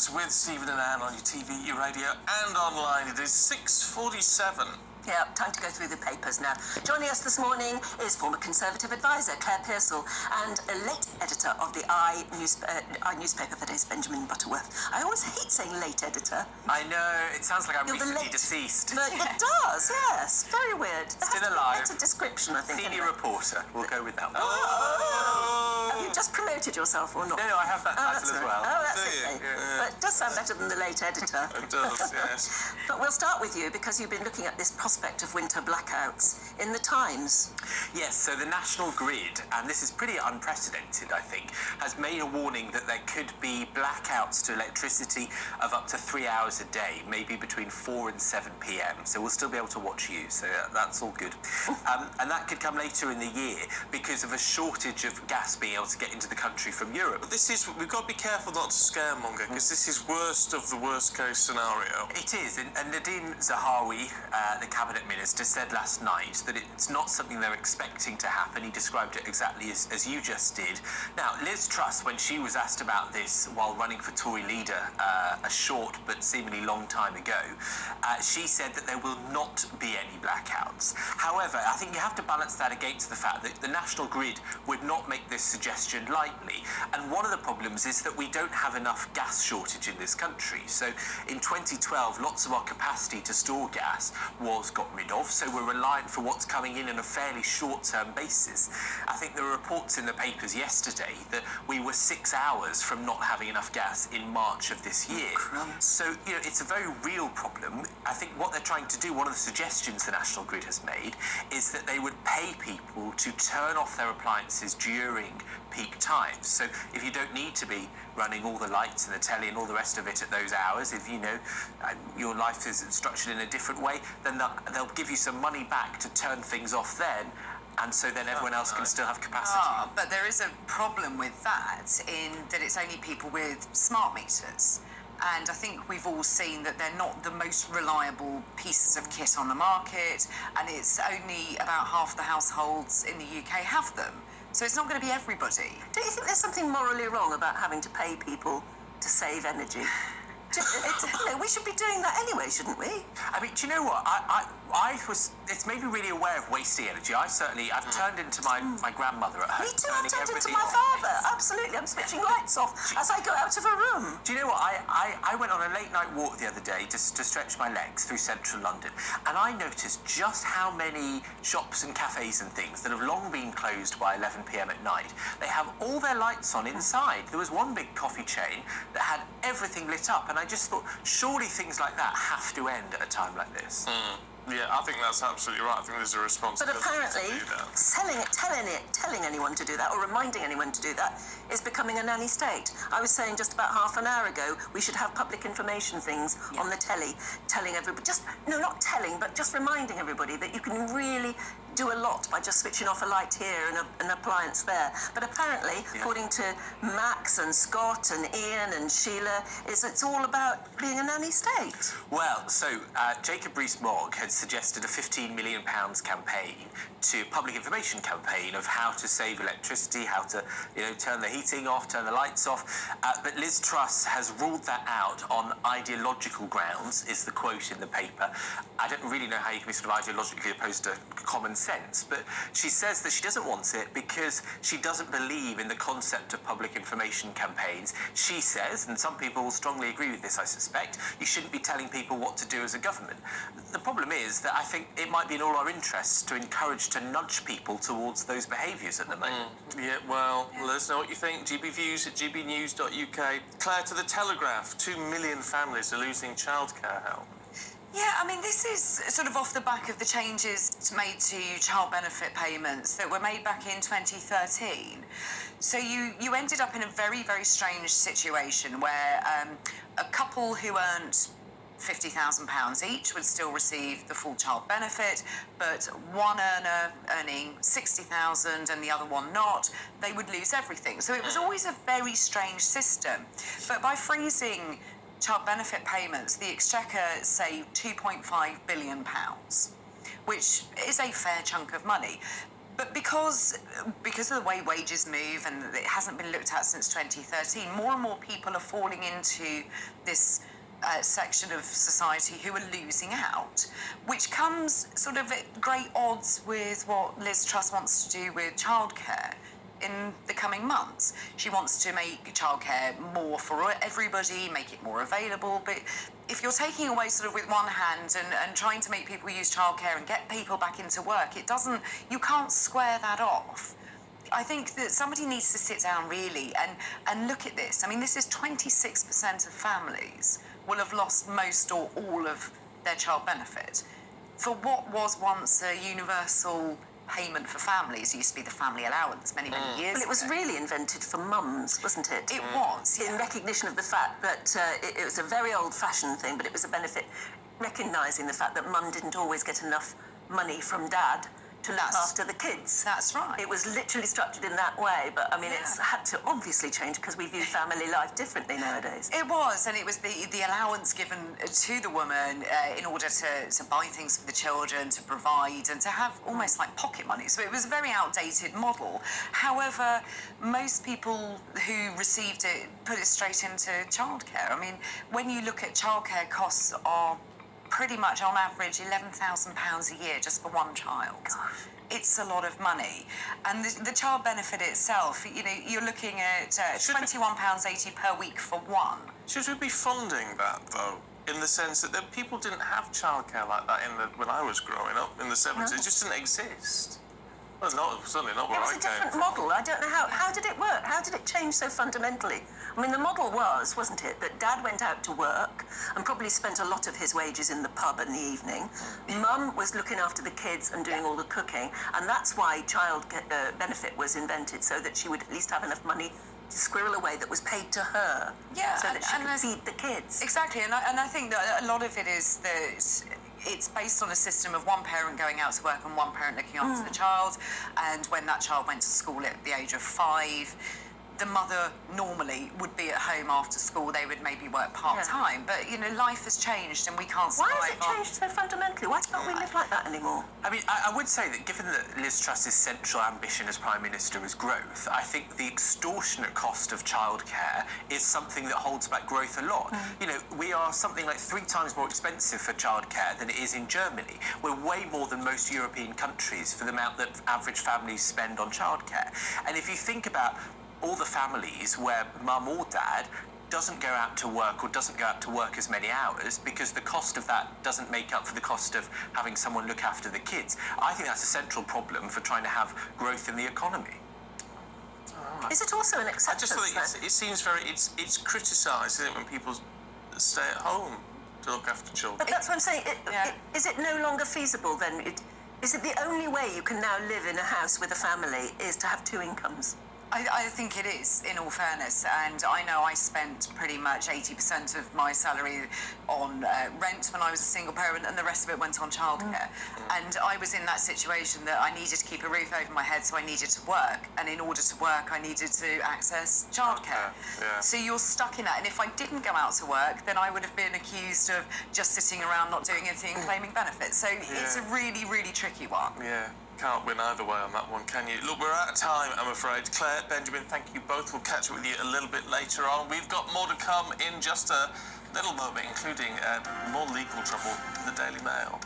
GBNEWS with Stephen and Anne on your TV, your radio and online. It is 6:47. Yeah, time to go through the papers now. Joining us this morning is former Conservative advisor Claire Pearsall and a late editor of the I newspaper for days, Benjamin Butterworth. I always hate saying late editor. I know, it sounds like I'm You're recently deceased. But it does, yes. Very weird. Still alive. That's a description, I think. Senior reporter. We'll go with that one. Have you just promoted yourself or not? No, I have that title as well. Oh, that's Do you? okay. But it does sound better than the late editor. It does, yes. But we'll start with you because you've been looking at this prospect of winter blackouts in the Times. Yes, so the National Grid, and this is pretty unprecedented, I think, has made a warning that there could be blackouts to electricity of up to 3 hours a day, maybe between 4 and 7 p.m. So we'll still be able to watch you, so that's all good. And that could come later in the year because of a shortage of gas being able to get into the country from Europe. But we've got to be careful not to scaremonger, because this is worst of the worst case scenario. It is, and Nadine Zahawi, the cabinet minister, said last night that it's not something they're expecting to happen. He described it exactly as you just did. Now, Liz Truss, when she was asked about this while running for Tory leader a short but seemingly long time ago, she said that there will not be any blackouts. However, I think you have to balance that against the fact that the National Grid would not make this suggestion lightly. And one of the problems is that we don't have enough gas shortage in this country. So in 2012, lots of our capacity to store gas was got rid of, so we're reliant for what's coming in on a fairly short-term basis. I think there were reports in the papers yesterday that we were 6 hours from not having enough gas in March of this year. So, you know, it's a very real problem. I think what they're trying to do, one of the suggestions the National Grid has made, is that they would pay people to turn off their appliances during peak times. So if you don't need to be running all the lights and the telly and all the rest of it at those hours, if you know your life is structured in a different way, then they'll give you some money back to turn things off then, and so then everyone else can still have capacity. But there is a problem with that, in that it's only people with smart meters. And I think we've all seen that they're not the most reliable pieces of kit on the market, and it's only about half the households in the UK have them. So it's not going to be everybody. Don't you think there's something morally wrong about having to pay people to save energy? We should be doing that anyway, shouldn't we? I mean, do you know what? It's made me really aware of wasting energy. I've turned into my grandmother at home. Me too, I've turned into everything my off. father. Absolutely, I'm switching lights off as I go out of a room. Do you know what? I went on a late night walk the other day to stretch my legs through central London, and I noticed just how many shops and cafes and things that have long been closed by 11 p.m. at night, they have all their lights on inside. There was one big coffee chain that had everything lit up, and I just thought, surely things like that have to end at a time like this. Yeah, I think that's absolutely right. I think there's a responsibility But apparently, to do that. telling anyone to do that or reminding anyone to do that is becoming a nanny state. I was saying just about half an hour ago, we should have public information things on the telly, telling everybody, not telling, but just reminding everybody that you can really do a lot by just switching off a light here and an appliance there. But apparently, according to Max and Scott and Ian and Sheila, it's all about being a nanny state. Well, so Jacob Rees-Mogg had suggested a £15 million campaign, public information campaign of how to save electricity, how to turn the heating off, turn the lights off. But Liz Truss has ruled that out on ideological grounds, is the quote in the paper. I don't really know how you can be sort of ideologically opposed to common sense, but she says that she doesn't want it because she doesn't believe in the concept of public information campaigns. She says, and some people will strongly agree with this, I suspect, you shouldn't be telling people what to do as a government. The problem is that I think it might be in all our interests to encourage, to nudge people towards those behaviours at the moment. Yeah, well, let us know what you think. GBViews at gbnews.uk. Claire, to the Telegraph, 2 million families are losing childcare help. Yeah, I mean, this is sort of off the back of the changes made to child benefit payments that were made back in 2013. So you ended up in a very, very strange situation where a couple who earned £50,000 each would still receive the full child benefit, but one earner earning £60,000 and the other one not, they would lose everything. So it was always a very strange system. But by freezing child benefit payments, the Exchequer saved £2.5 billion, which is a fair chunk of money. But because of the way wages move and it hasn't been looked at since 2013, more and more people are falling into this section of society who are losing out, which comes sort of at great odds with what Liz Truss wants to do with childcare in the coming months. She wants to make childcare more for everybody, make it more available, but if you're taking away sort of with one hand and trying to make people use childcare and get people back into work, you can't square that off. I think that somebody needs to sit down really and look at this. I mean, this is 26% of families will have lost most or all of their child benefit for what was once a universal payment for families. It used to be the family allowance many years Well, it was ago. really invented for mums, wasn't it? It was, In recognition of the fact that it was a very old-fashioned thing, but it was a benefit recognising the fact that mum didn't always get enough money from dad to look after the kids. That's right. It was literally structured in that way, but I mean, it's had to obviously change because we view family life differently nowadays. It was, and it was the allowance given to the woman in order to buy things for the children, to provide, and to have almost like pocket money. So it was a very outdated model. However, most people who received it put it straight into childcare. I mean, when you look at childcare costs are pretty much on average £11,000 a year just for one child. Gosh. It's a lot of money. And the child benefit itself, you know, you're looking at £21.80 per week for one. Should we be funding that, though? In the sense that people didn't have childcare like that when I was growing up in the 70s. It just didn't exist. Well, certainly not where It was I a came different from. model. I don't know how did it work? How did it change so fundamentally? I mean, the model wasn't it, that dad went out to work and probably spent a lot of his wages in the pub in the evening. Mum was looking after the kids and doing all the cooking, and that's why child benefit was invented, so that she would at least have enough money to squirrel away that was paid to her, so that she could feed the kids. Exactly, and I think that a lot of it is that it's based on a system of one parent going out to work and one parent looking after the child, and when that child went to school at the age of 5, the mother normally would be at home after school. They would maybe work part-time, but you know, life has changed and we can't survive. Why has it changed so fundamentally? Why can't we live like that anymore? I mean, I would say that given that Liz Truss's central ambition as Prime Minister is growth, I think the extortionate cost of childcare is something that holds back growth a lot. You know, we are something like 3 times more expensive for childcare than it is in Germany. We're way more than most European countries for the amount that average families spend on childcare. And if you think about all the families where mum or dad doesn't go out to work or doesn't go out to work as many hours because the cost of that doesn't make up for the cost of having someone look after the kids. I think that's a central problem for trying to have growth in the economy. Is it also an I acceptance? just think it seems very, it's criticised, isn't it, when people stay at home to look after children. But that's what I'm saying. Is it no longer feasible then? Is it the only way you can now live in a house with a family is to have 2 incomes? I think it is, in all fairness, and I know I spent pretty much 80% of my salary on rent when I was a single parent, and the rest of it went on childcare. And I was in that situation that I needed to keep a roof over my head, so I needed to work, and in order to work, I needed to access childcare. So you're stuck in that, and if I didn't go out to work, then I would have been accused of just sitting around not doing anything and claiming benefits. So it's a really, really tricky one. Yeah. Can't win either way on that one, can you? Look, we're out of time, I'm afraid. Claire, Benjamin, thank you both. We'll catch up with you a little bit later on. We've got more to come in just a little moment, including more legal trouble in the Daily Mail.